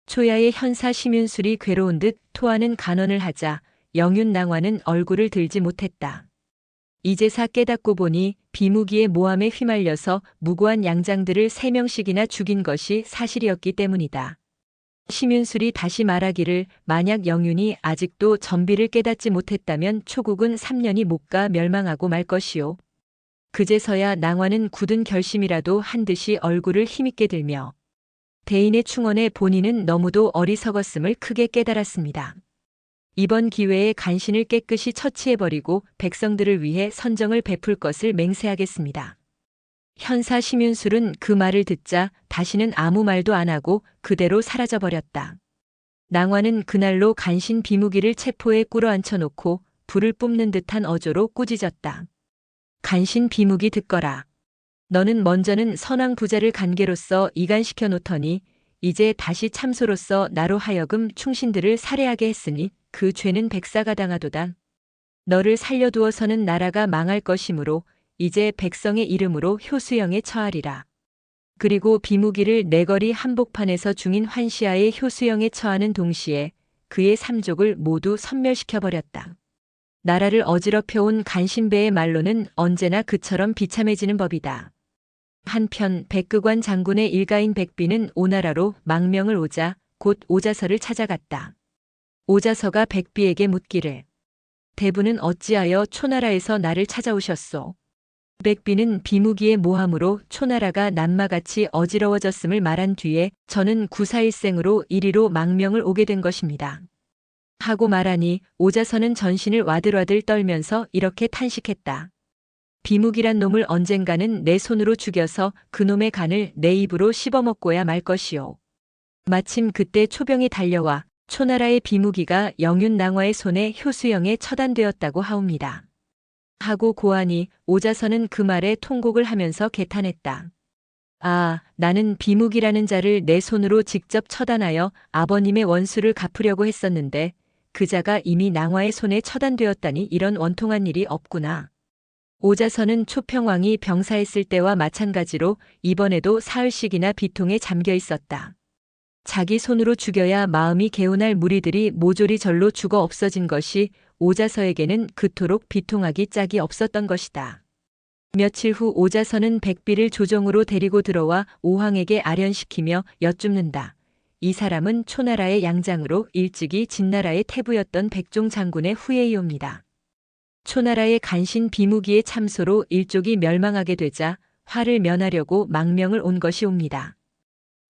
Speaker 1: 초야의 현사 심윤술이 괴로운 듯 토하는 간언을 하자 영윤 낭화는 얼굴을 들지 못했다. 이제사 깨닫고 보니 비무기의 모함에 휘말려서 무고한 양장들을 3명씩이나 죽인 것이 사실이었기 때문이다. 심윤술이 다시 말하기를 만약 영윤이 아직도 전비를 깨닫지 못했다면 초국은 3년이 못 가 멸망하고 말 것이오. 그제서야 낭화는 굳은 결심이라도 한 듯이 얼굴을 힘있게 들며 대인의 충언에 본인은 너무도 어리석었음을 크게 깨달았습니다. 이번 기회에 간신을 깨끗이 처치해버리고 백성들을 위해 선정을 베풀 것을 맹세하겠습니다. 현사 심윤술은 그 말을 듣자 다시는 아무 말도 안 하고 그대로 사라져버렸다. 낭화는 그날로 간신 비무기를 체포에 꿇어앉혀놓고 불을 뿜는 듯한 어조로 꾸짖었다. 간신 비무기 듣거라. 너는 먼저는 선왕 부자를 간계로서 이간시켜 놓더니 이제 다시 참소로서 나로 하여금 충신들을 살해하게 했으니 그 죄는 백사가 당하도다. 너를 살려두어서는 나라가 망할 것이므로 이제 백성의 이름으로 효수형에 처하리라. 그리고 비무기를 내거리 한복판에서 중인 환시아의 효수형에 처하는 동시에 그의 삼족을 모두 섬멸시켜버렸다. 나라를 어지럽혀온 간신배의 말로는 언제나 그처럼 비참해지는 법이다. 한편 백극관 장군의 일가인 백비는 오나라로 망명을 오자 곧 오자서를 찾아갔다. 오자서가 백비에게 묻기를 대부는 어찌하여 초나라에서 나를 찾아오셨소? 백비는 비무기의 모함으로 초나라가 남마같이 어지러워졌음을 말한 뒤에 저는 구사일생으로 이리로 망명을 오게 된 것입니다. 하고 말하니 오자서는 전신을 와들와들 떨면서 이렇게 탄식했다. 비무기란 놈을 언젠가는 내 손으로 죽여서 그놈의 간을 내 입으로 씹어먹고야 말 것이오. 마침 그때 초병이 달려와 초나라의 비무기가 영윤 낭화의 손에 효수형에 처단되었다고 하옵니다. 하고 고하니 오자서는 그 말에 통곡을 하면서 개탄했다. 아, 나는 비무기라는 자를 내 손으로 직접 처단하여 아버님의 원수를 갚으려고 했었는데 그 자가 이미 낭화의 손에 처단되었다니 이런 원통한 일이 없구나. 오자서는 초평왕이 병사했을 때와 마찬가지로 이번에도 사흘씩이나 비통에 잠겨 있었다. 자기 손으로 죽여야 마음이 개운할 무리들이 모조리 절로 죽어 없어진 것이 오자서에게는 그토록 비통하기 짝이 없었던 것이다. 며칠 후 오자서는 백비를 조정으로 데리고 들어와 오황에게 아련시키며 여쭙는다. 이 사람은 초나라의 양장으로 일찍이 진나라의 태부였던 백종 장군의 후예이옵니다. 초나라의 간신 비무기의 참소로 일족이 멸망하게 되자 화를 면하려고 망명을 온 것이옵니다.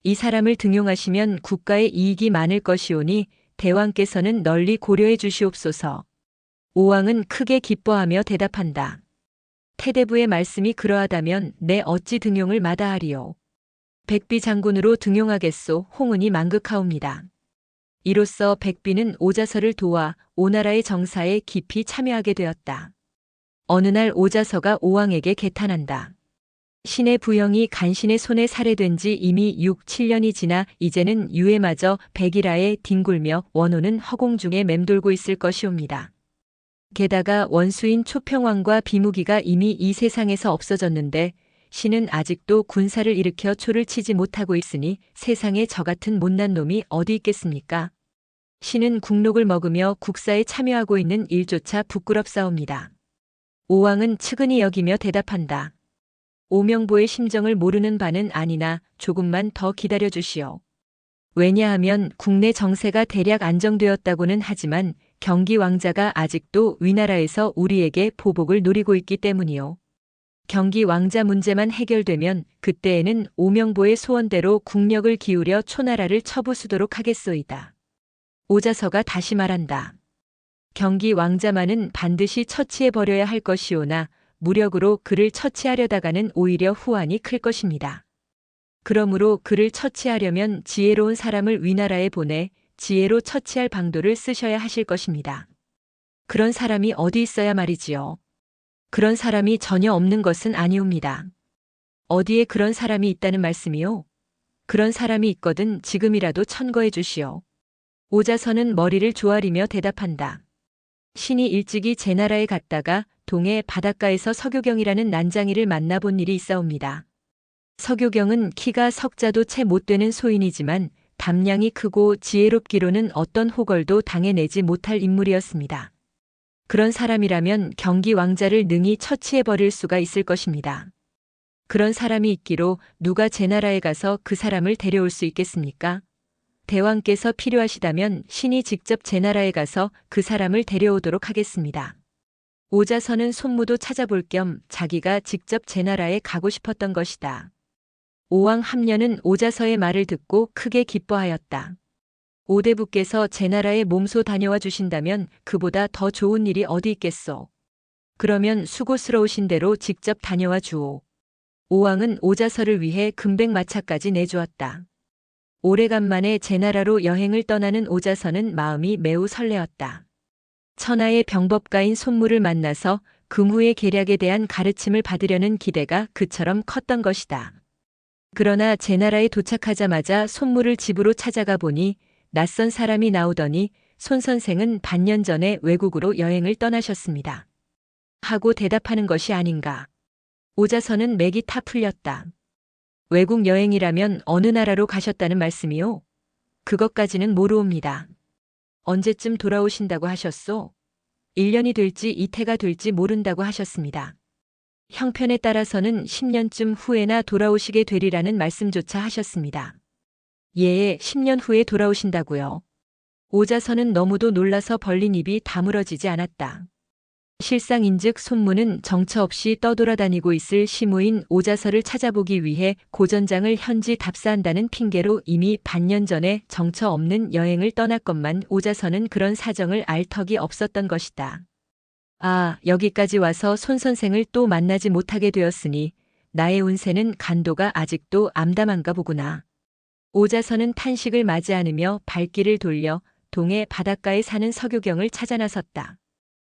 Speaker 1: 이 사람을 등용하시면 국가의 이익이 많을 것이오니 대왕께서는 널리 고려해 주시옵소서. 오왕은 크게 기뻐하며 대답한다. 태대부의 말씀이 그러하다면 내 어찌 등용을 마다하리요. 백비 장군으로 등용하겠소. 홍은이 만극하옵니다. 이로써 백비는 오자서를 도와 오나라의 정사에 깊이 참여하게 되었다. 어느 날 오자서가 오왕에게 개탄한다. 신의 부형이 간신의 손에 살해된 지 이미 6, 7년이 지나 이제는 유해마저 백일하에 뒹굴며 원호는 허공 중에 맴돌고 있을 것이옵니다. 게다가 원수인 초평왕과 비무기가 이미 이 세상에서 없어졌는데 신은 아직도 군사를 일으켜 초를 치지 못하고 있으니 세상에 저 같은 못난 놈이 어디 있겠습니까? 신은 국록을 먹으며 국사에 참여하고 있는 일조차 부끄럽사옵니다. 오왕은 측은히 여기며 대답한다. 오명보의 심정을 모르는 바는 아니나 조금만 더 기다려 주시오. 왜냐하면 국내 정세가 대략 안정되었다고는 하지만 경기 왕자가 아직도 위나라에서 우리에게 보복을 노리고 있기 때문이요. 경기 왕자 문제만 해결되면 그때에는 오명보의 소원대로 국력을 기울여 초나라를 쳐부수도록 하겠소이다. 오자서가 다시 말한다. 경기 왕자만은 반드시 처치해버려야 할 것이오나 무력으로 그를 처치하려다가는 오히려 후환이 클 것입니다. 그러므로 그를 처치하려면 지혜로운 사람을 위나라에 보내 지혜로 처치할 방도를 쓰셔야 하실 것입니다. 그런 사람이 어디 있어야 말이지요. 그런 사람이 전혀 없는 것은 아니옵니다. 어디에 그런 사람이 있다는 말씀이요? 그런 사람이 있거든 지금이라도 천거해 주시오. 오자서는 머리를 조아리며 대답한다. 신이 일찍이 제 나라에 갔다가 동해 바닷가에서 서교경이라는 난장이를 만나본 일이 있사옵니다. 서교경은 키가 석자도 채 못 되는 소인이지만 담량이 크고 지혜롭기로는 어떤 호걸도 당해내지 못할 인물이었습니다. 그런 사람이라면 경기 왕자를 능히 처치해버릴 수가 있을 것입니다. 그런 사람이 있기로 누가 제 나라에 가서 그 사람을 데려올 수 있겠습니까? 대왕께서 필요하시다면 신이 직접 제 나라에 가서 그 사람을 데려오도록 하겠습니다. 오자서는 손무도 찾아볼 겸 자기가 직접 제 나라에 가고 싶었던 것이다. 오왕 함녀는 오자서의 말을 듣고 크게 기뻐하였다. 오대부께서 제 나라에 몸소 다녀와 주신다면 그보다 더 좋은 일이 어디 있겠소. 그러면 수고스러우신 대로 직접 다녀와 주오. 오왕은 오자서를 위해 금백마차까지 내주었다. 오래간만에 제 나라로 여행을 떠나는 오자서는 마음이 매우 설레었다. 천하의 병법가인 손무를 만나서 금후의 계략에 대한 가르침을 받으려는 기대가 그처럼 컸던 것이다. 그러나 제 나라에 도착하자마자 손무를 집으로 찾아가 보니 낯선 사람이 나오더니 손 선생은 반년 전에 외국으로 여행을 떠나셨습니다. 하고 대답하는 것이 아닌가. 오자서는 맥이 타 풀렸다. 외국 여행이라면 어느 나라로 가셨다는 말씀이요? 그것까지는 모르옵니다. 언제쯤 돌아오신다고 하셨소? 1년이 될지 이태가 될지 모른다고 하셨습니다. 형편에 따라서는 10년쯤 후에나 돌아오시게 되리라는 말씀조차 하셨습니다. 예, 10년 후에 돌아오신다고요. 오자서는 너무도 놀라서 벌린 입이 다물어지지 않았다. 실상인즉 손무는 정처 없이 떠돌아다니고 있을 시무인 오자서를 찾아보기 위해 고전장을 현지 답사한다는 핑계로 이미 반년 전에 정처 없는 여행을 떠났건만 오자서는 그런 사정을 알 턱이 없었던 것이다. 아, 여기까지 와서 손 선생을 또 만나지 못하게 되었으니 나의 운세는 간도가 아직도 암담한가 보구나. 오자서는 탄식을 맞이하며 발길을 돌려 동해 바닷가에 사는 서교경을 찾아 나섰다.